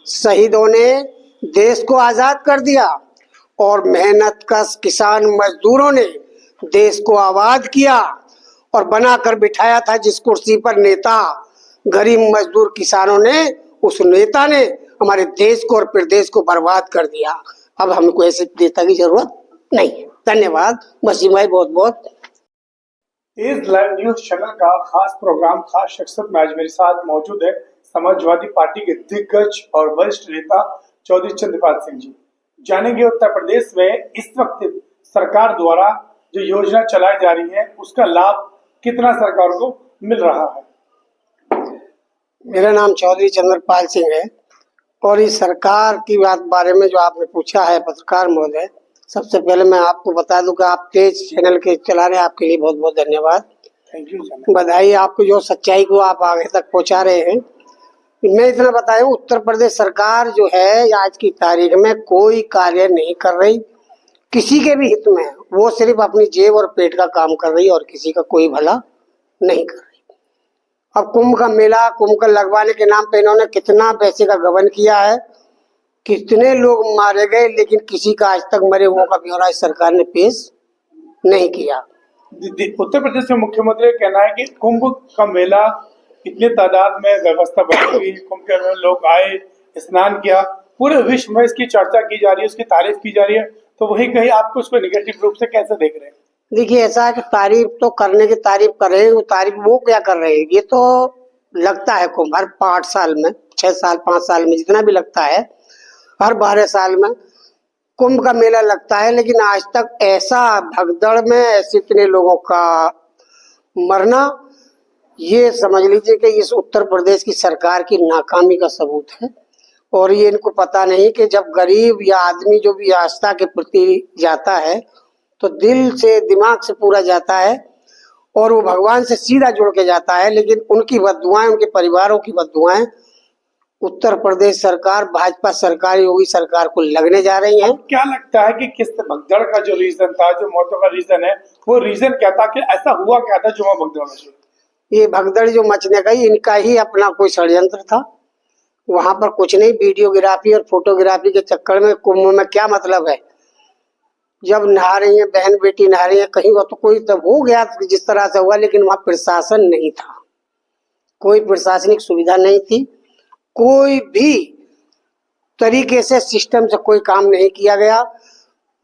शहीदों ने देश को आजाद कर दिया और मेहनत कश किसान मजदूरों ने देश को आबाद किया और बनाकर बिठाया था जिस कुर्सी पर नेता, गरीब मजदूर किसानों ने, उस नेता ने हमारे देश को और प्रदेश को बर्बाद कर दिया। अब हमको ऐसे नेता की जरूरत नहीं है। धन्यवाद वसीम भाई, बहुत बहुत। इस लाइव न्यूज चैनल का खास प्रोग्राम खास शख्सियत में आज मेरे साथ मौजूद है समाजवादी पार्टी के दिग्गज और वरिष्ठ नेता चौधरी चंद्रपाल सिंह जी। जानेंगे उत्तर प्रदेश में इस वक्त सरकार द्वारा जो योजना चलाई जा रही है उसका लाभ कितना सरकार को मिल रहा है। मेरा नाम चौधरी चंद्रपाल सिंह है और इस सरकार की बारे में जो आपने पूछा है पत्रकार महोदय, सबसे पहले मैं आपको बता दूं कि आप तेज चैनल के चला रहे हैं, आपके लिए बहुत बहुत धन्यवाद। Thank you. बधाई आपको, जो सच्चाई को आप आगे तक पहुंचा रहे हैं। मैं इतना बताया, उत्तर प्रदेश सरकार जो है आज की तारीख में कोई कार्य नहीं कर रही किसी के भी हित में। वो सिर्फ अपनी जेब और पेट का काम कर रही है और किसी का कोई भला नहीं कर रही। अब कुंभ का मेला, कुंभ का लगवाने के नाम पे इन्होंने कितना पैसे का गबन किया है, कितने लोग मारे गए, लेकिन किसी का आज तक मरे हुओं का ब्यौरा इस सरकार ने पेश नहीं किया। उत्तर प्रदेश में मुख्यमंत्री का कहना है कि कुंभ का मेला इतने तादाद में व्यवस्था बनी हुई, कुंभ के में लोग आए, स्नान किया, पूरे विश्व में इसकी चर्चा की जा रही है, उसकी तारीफ की जा रही है, तो वही कहीं आपको उसको निगेटिव रूप से कैसे देख रहे हैं? देखिए, ऐसा है कि तारीफ तो करने की तारीफ कर रहे हैं, वो तारीफ वो क्या कर रहे हैं, ये तो लगता है कुंभ हर 5 साल में, 6 साल 5 साल में जितना भी लगता है, हर 12 साल में कुंभ का मेला लगता है। लेकिन आज तक ऐसा भगदड़ में ऐसे इतने लोगों का मरना, ये समझ लीजिए कि इस उत्तर प्रदेश की सरकार की नाकामी का सबूत है। और ये इनको पता नहीं कि जब गरीब या आदमी जो भी आस्था के प्रति जाता है तो दिल से, दिमाग से पूरा जाता है और वो भगवान से सीधा जुड़ के जाता है। लेकिन उनकी बद्दुआएं, उनके परिवारों की बद्दुआएं उत्तर प्रदेश सरकार, भाजपा सरकार, योगी सरकार को लगने जा रही हैं। क्या लगता है कि किस भगदड़ का जो रीजन था, जो मौतों का रीजन है, वो रीजन क्या था, कि ऐसा हुआ क्या था जो वहां भगदड़ मची? ये भगदड़ जो मचने का इनका ही अपना कोई षड्यंत्र था। वहां पर कुछ नहीं, वीडियोग्राफी और फोटोग्राफी के चक्कर में कुंभ में क्या मतलब है। जब नहा रही है बहन बेटी, नहा रही है कहीं, वो तो कोई तब हो गया जिस तरह से हुआ, लेकिन वहां प्रशासन नहीं था, कोई प्रशासनिक सुविधा नहीं थी, कोई भी तरीके से सिस्टम से कोई काम नहीं किया गया।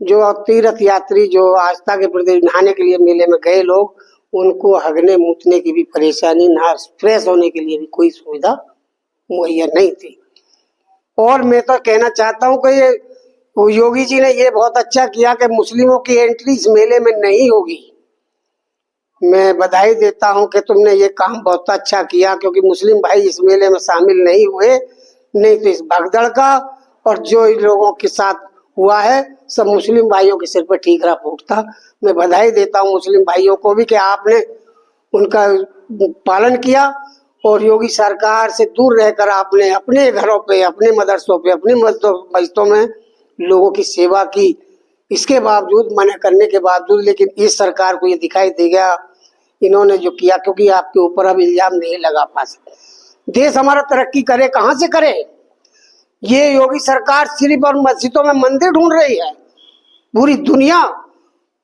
जो तीर्थ यात्री, जो आस्था के प्रति नहाने के लिए मेले में गए लोग, उनको हगने मूतने की भी परेशानी, नहा फ्रेश होने के लिए भी कोई सुविधा मुहैया नहीं थी। और मैं तो कहना चाहता हूं कि ये योगी जी ने ये बहुत अच्छा किया कि मुस्लिमों की एंट्री इस मेले में नहीं होगी। मैं बधाई देता हूं कि तुमने ये काम बहुत अच्छा किया, क्योंकि मुस्लिम भाई इस मेले में शामिल नहीं हुए, नहीं तो इस भगदड़ का और जो इन लोगों के साथ हुआ है सब मुस्लिम भाइयों के सिर पर ठीकरा फूटता। मैं बधाई देता हूं मुस्लिम भाइयों को भी कि आपने उनका पालन किया और योगी सरकार से दूर रहकर आपने अपने घरों पे, अपने मदरसों पे, अपनी मस्जिदों में लोगों की सेवा की। इसके बावजूद, मना करने के बावजूद, लेकिन इस सरकार को ये दिखाई दे गया इन्होंने जो किया, क्योंकि आपके ऊपर अब इल्जाम नहीं लगा पा सकते। देश हमारा तरक्की करे, कहां से करे? ये योगी सरकार सिर्फ और मस्जिदों में मंदिर ढूंढ रही है।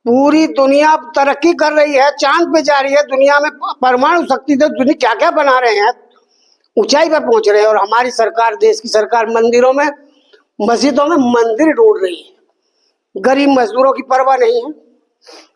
पूरी दुनिया तरक्की कर रही है, चांद पे जा रही है, दुनिया में परमाणु शक्ति से दुनिया क्या क्या बना रहे हैं, ऊंचाई पे पहुंच रहे हैं। और हमारी सरकार, देश की सरकार, मंदिरों में, मस्जिदों में मंदिर ढूंढ रही है, गरीब मजदूरों की परवाह नहीं है।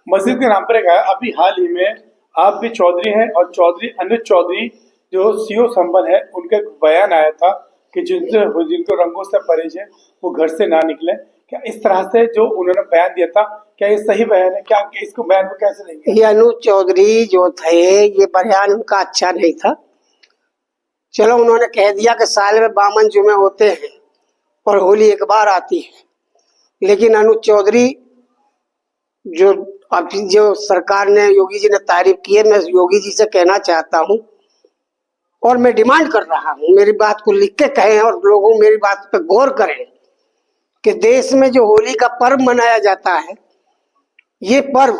मस्जिद के नाम पर अभी हाल ही में आप भी चौधरी हैं और चौधरी अनुज चौधरी जो सीओ संबल है, उनका बयान आया था कि जिनको रंगों से परहेज है वो घर से ना निकले। क्या इस तरह से जो उन्होंने बयान दिया था, क्या ये सही बयान है? क्या इसको बयान को कैसे लेंगे? ये अनुज चौधरी जो थे, ये बयान उनका अच्छा नहीं था। चलो, उन्होंने कह दिया कि साल में 52 जुमे होते हैं और होली एक बार आती है, लेकिन अनुज चौधरी जो सरकार ने, योगी जी ने तारीफ की है, मैं योगी जी से कहना चाहता हूं और मैं डिमांड कर रहा हूं, मेरी बात को लिख के कहें और लोगों मेरी बात पर गौर करें कि देश में जो होली का पर्व मनाया जाता है, ये पर्व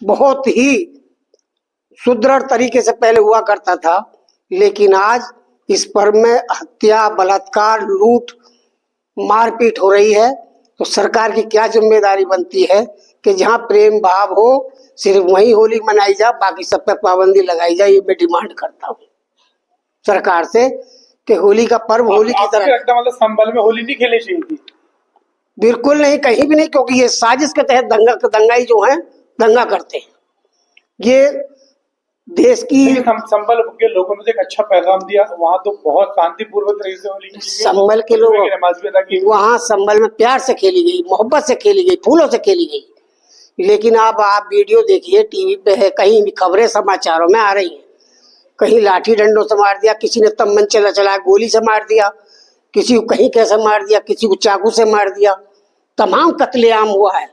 बहुत ही सुदृढ़ तरीके से पहले हुआ करता था, लेकिन आज इस पर में हत्या, बलात्कार, लूट, मारपीट हो रही है, तो सरकार की क्या जिम्मेदारी बनती है कि जहां प्रेम भाव हो सिर्फ वहीं होली मनाई जाए, बाकी सब पे पाबंदी लगाई जाए। ये मैं डिमांड करता हूँ सरकार से कि होली का पर्व होली की तरह। मतलब संभल में होली नहीं खेलनी चाहिए थी? बिल्कुल नहीं, कहीं भी नहीं, क्योंकि ये साजिश के तहत दंगाई जो है दंगा करते हैं। ये देश की संभल के लोगों ने एक अच्छा पैगाम दिया, वहाँ तो बहुत शांतिपूर्वक तरीके से होली संभल के लोग वहाँ संभल में प्यार से खेली गई, मोहब्बत से खेली गई, फूलों से खेली गई। लेकिन अब आप वीडियो देखिए, टीवी पे है, कहीं भी खबरें समाचारों में आ रही हैं, कहीं लाठी डंडों से मार दिया, किसी ने तमंच चला गोली से मार दिया, किसी को कहीं कैसे मार दिया, किसी को चाकू से मार दिया। तमाम कत्लेआम हुआ है,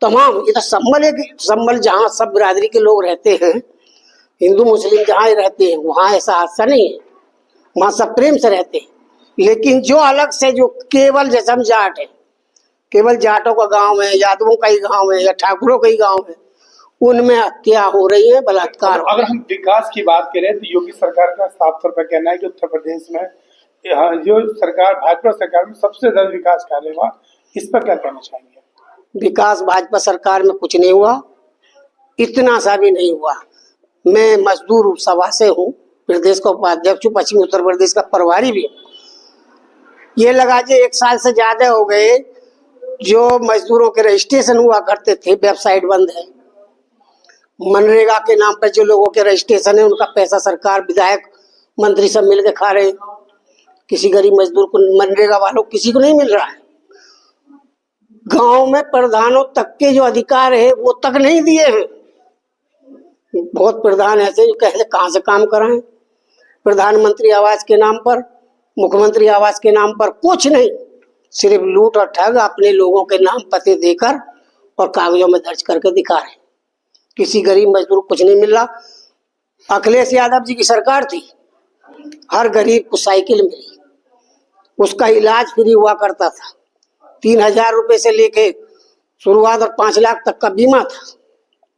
तमाम। ये तो संभल जहाँ सब बिरादरी के लोग रहते हैं, हिंदू मुस्लिम जहाँ रहते हैं, वहाँ ऐसा हादसा नहीं है, वहाँ सब प्रेम से रहते हैं। लेकिन जो अलग से जो केवल जैसे हम जाट है, केवल जाटों का गांव है, यादवों का ही गांव है या ठाकुरों का ही गांव है, उनमें हत्या हो रही है, बलात्कार। अगर हम विकास की बात करें तो योगी सरकार का साफ तौर पर कहना है कि उत्तर प्रदेश में जो सरकार, भाजपा सरकार में सबसे ज्यादा विकास कार्य हुआ, इस पर क्या कहना चाहेंगे? विकास भाजपा सरकार में कुछ नहीं हुआ, इतना सा भी नहीं हुआ। मैं मजदूर सभा से हूँ, प्रदेश का उपाध्यक्ष हूँ, पश्चिमी उत्तर प्रदेश का प्रभारी भी हूँ। ये लगा जे 1 साल से ज्यादा हो गए जो मजदूरों के रजिस्ट्रेशन हुआ करते थे, वेबसाइट बंद है। मनरेगा के नाम पर जो लोगों के रजिस्ट्रेशन है, उनका पैसा सरकार, विधायक, मंत्री सब मिलकर खा रहे हैं। किसी गरीब मजदूर को, मनरेगा वालों किसी को नहीं मिल रहा है। गांव में प्रधानों तक के जो अधिकार है वो तक नहीं दिए हैं। बहुत प्रधान ऐसे जो कहते कहां से काम कराएं, प्रधानमंत्री आवास के नाम पर, मुख्यमंत्री आवास के नाम पर कुछ नहीं, सिर्फ लूट और ठग अपने लोगों के नाम पते देकर और कागजों में दर्ज करके दिखा रहे। किसी गरीब मजदूर को कुछ नहीं मिल रहा। अखिलेश यादव जी की सरकार थी, हर गरीब को साइकिल मिली, उसका इलाज फ्री हुआ करता था, 3000 रुपए से लेके शुरुआत और 5 लाख तक का बीमा था।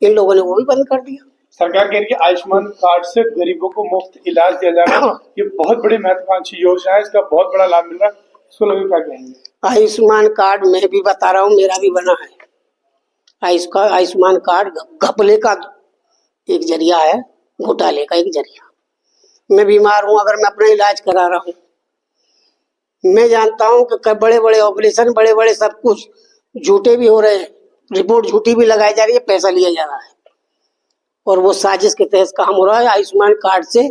इन लोगों ने वो भी बंद कर दिया। सरकार कह रही है आयुष्मान कार्ड से गरीबों को मुफ्त इलाज दिया जा रहा है, ये बहुत बड़ी महत्वाकांक्षी योजना है, इसका बहुत बड़ा लाभ मिल रहा है, इसको लोग क्या कहेंगे? आयुष्मान कार्ड मैं भी बता रहा हूँ, मेरा भी बना है। आयुष्मान कार्ड घपले का एक जरिया है, घोटाले का एक जरिया। मैं बीमार हूँ, अगर मैं अपना इलाज करा रहा हूँ, मैं जानता हूँ कि बड़े बड़े ऑपरेशन, बड़े बड़े सब कुछ झूठे भी हो रहे हैं, रिपोर्ट झूठी भी लगाई जा रही है, पैसा लिया जा रहा है, और वो साजिश के तहत काम हो रहा है। आयुष्मान कार्ड से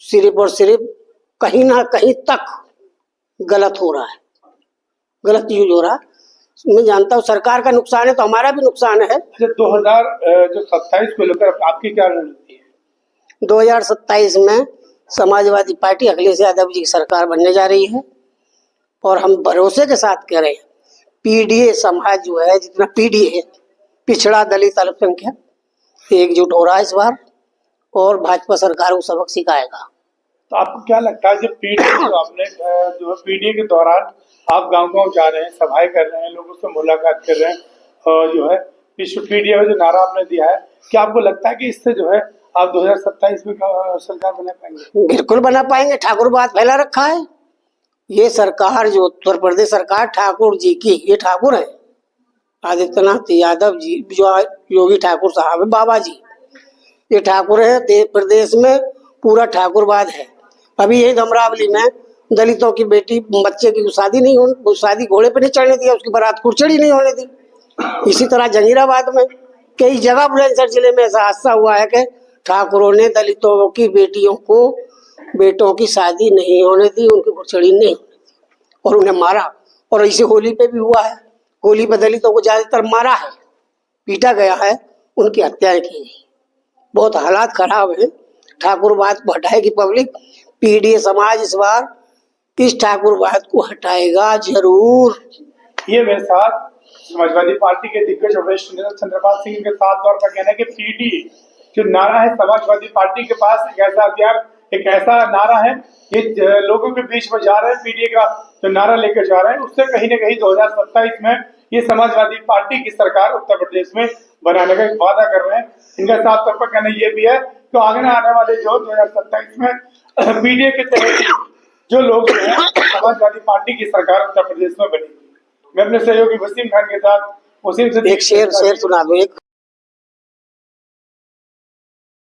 सिर्फ और सिर्फ कहीं ना कहीं तक गलत हो रहा है, गलत यूज हो रहा है। मैं जानता हूँ सरकार का नुकसान है तो हमारा भी नुकसान है। 2027 को लेकर आपकी क्या रणनीति है? 2027 में समाजवादी पार्टी अखिलेश यादव जी की सरकार बनने जा रही है, और हम भरोसे के साथ कह रहे हैं, पीडीए समाज जो है, जितना पीडीए, पिछड़ा दलित अल्पसंख्यक, एकजुट हो रहा है इस बार, और भाजपा सरकार को सबक सिखाएगा। तो आपको क्या लगता है, जब पीडीए जो आपने जो पीडीए के दौरान आप गांव-गांव जा रहे हैं, सभाएं कर रहे हैं, लोगों से मुलाकात कर रहे हैं, और जो है विश्व पीडीए में जो नारा आपने दिया है, क्या आपको लगता है कि इससे जो है आप 2027 में सरकार बना पाएंगे? बिल्कुल बना पाएंगे। ठाकुरवाद फैला रखा है ये सरकार, जो उत्तर प्रदेश सरकार ठाकुर जी की, ये ठाकुर है आदित्यनाथ यादव जी, जो योगी ठाकुर साहब है, बाबा जी, ये ठाकुर है। प्रदेश में पूरा ठाकुरवाद है। अभी यही धमरावली में दलितों की बेटी, बच्चे की शादी नहीं हो, शादी घोड़े पे नहीं चढ़ने दिया, उसकी बारात कुर्चड़ी नहीं होने दी। इसी तरह जंगीराबाद में, कई जगह बुलंदशहर जिले में ऐसा हादसा हुआ है कि ठाकुरों ने दलितों की बेटों की शादी नहीं होने दी, उनकी कुर्चड़ी नहीं होने दी और उन्हें मारा। और इसे होली पे भी हुआ है, होली पे दलितों को ज्यादातर मारा है, पीटा गया है, उनकी हत्याएं की गई। बहुत हालात खराब है। ठाकुरवाद को हटाएगी पब्लिक। पीडीए समाज इस बार इस ठाकुरवाद को हटाएगा जरूर। ये मेरे साथ समाजवादी पार्टी के दिग्गज वरिष्ठ नेता चंद्रपाल सिंह के साथ तौर पर कहना है कि पीडी जो नारा है, समाजवादी पार्टी के पास एक ऐसा हथियार, एक ऐसा नारा है, ये लोगों के बीच में जा रहे हैं, पीडीए का जो नारा लेकर जा रहे हैं, उससे कहीं ना कहीं 2027 में ये समाजवादी पार्टी की सरकार उत्तर प्रदेश में बनाने का वादा कर रहे हैं। इनका साफ तौर पर कहना ये भी है कि आगे आने वाले जो 2027 में पीडीए के तहत जो लोग जो है समाजवादी पार्टी की सरकार उत्तर प्रदेश में बनी। मैं अपने सहयोगी वसीम खान के साथ वसीम से एक शेर सुना दो एक